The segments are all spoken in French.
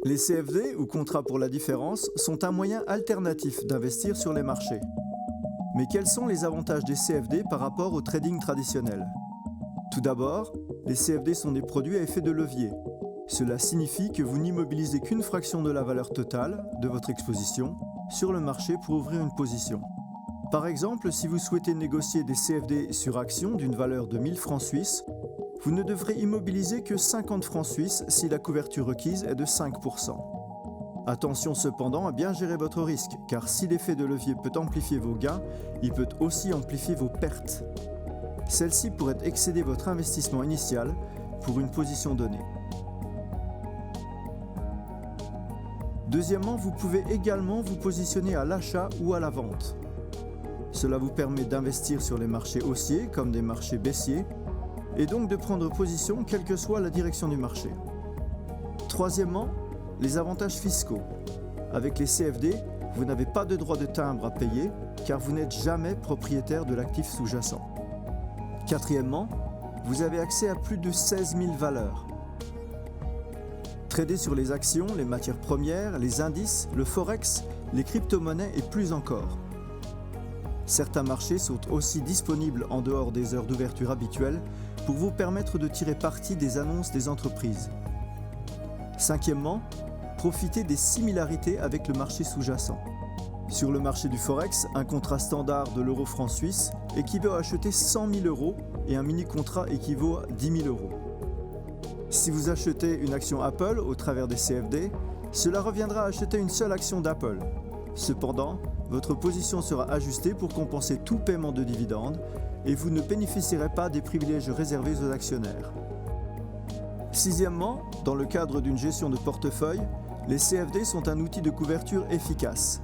Les CFD, ou contrats pour la différence, sont un moyen alternatif d'investir sur les marchés. Mais quels sont les avantages des CFD par rapport au trading traditionnel? Tout d'abord, les CFD sont des produits à effet de levier. Cela signifie que vous n'immobilisez qu'une fraction de la valeur totale de votre exposition sur le marché pour ouvrir une position. Par exemple, si vous souhaitez négocier des CFD sur actions d'une valeur de 1000 francs suisses, vous ne devrez immobiliser que 50 francs suisses si la couverture requise est de 5%. Attention cependant à bien gérer votre risque, car si l'effet de levier peut amplifier vos gains, il peut aussi amplifier vos pertes. Celle-ci pourrait excéder votre investissement initial pour une position donnée. Deuxièmement, vous pouvez également vous positionner à l'achat ou à la vente. Cela vous permet d'investir sur les marchés haussiers comme des marchés baissiers et donc de prendre position quelle que soit la direction du marché. Troisièmement, les avantages fiscaux. Avec les CFD, vous n'avez pas de droit de timbre à payer car vous n'êtes jamais propriétaire de l'actif sous-jacent. Quatrièmement, vous avez accès à plus de 16 000 valeurs. Trader sur les actions, les matières premières, les indices, le forex, les crypto-monnaies et plus encore. Certains marchés sont aussi disponibles en dehors des heures d'ouverture habituelles pour vous permettre de tirer parti des annonces des entreprises. Cinquièmement, profitez des similarités avec le marché sous-jacent. Sur le marché du Forex, un contrat standard de l'euro-franc suisse équivaut à acheter 100 000 euros et un mini-contrat équivaut à 10 000 euros. Si vous achetez une action Apple au travers des CFD, cela reviendra à acheter une seule action d'Apple. Cependant, votre position sera ajustée pour compenser tout paiement de dividendes et vous ne bénéficierez pas des privilèges réservés aux actionnaires. Sixièmement, dans le cadre d'une gestion de portefeuille, les CFD sont un outil de couverture efficace.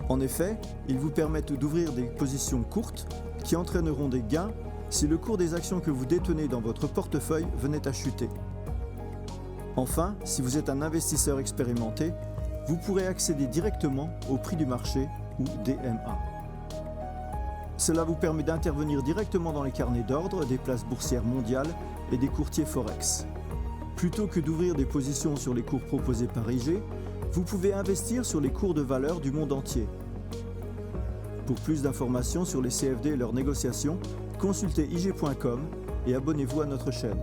En effet, ils vous permettent d'ouvrir des positions courtes qui entraîneront des gains si le cours des actions que vous détenez dans votre portefeuille venait à chuter. Enfin, si vous êtes un investisseur expérimenté, vous pourrez accéder directement au prix du marché ou DMA. Cela vous permet d'intervenir directement dans les carnets d'ordre des places boursières mondiales et des courtiers Forex. Plutôt que d'ouvrir des positions sur les cours proposés par IG, vous pouvez investir sur les cours de valeur du monde entier. Pour plus d'informations sur les CFD et leurs négociations, consultez IG.com et abonnez-vous à notre chaîne.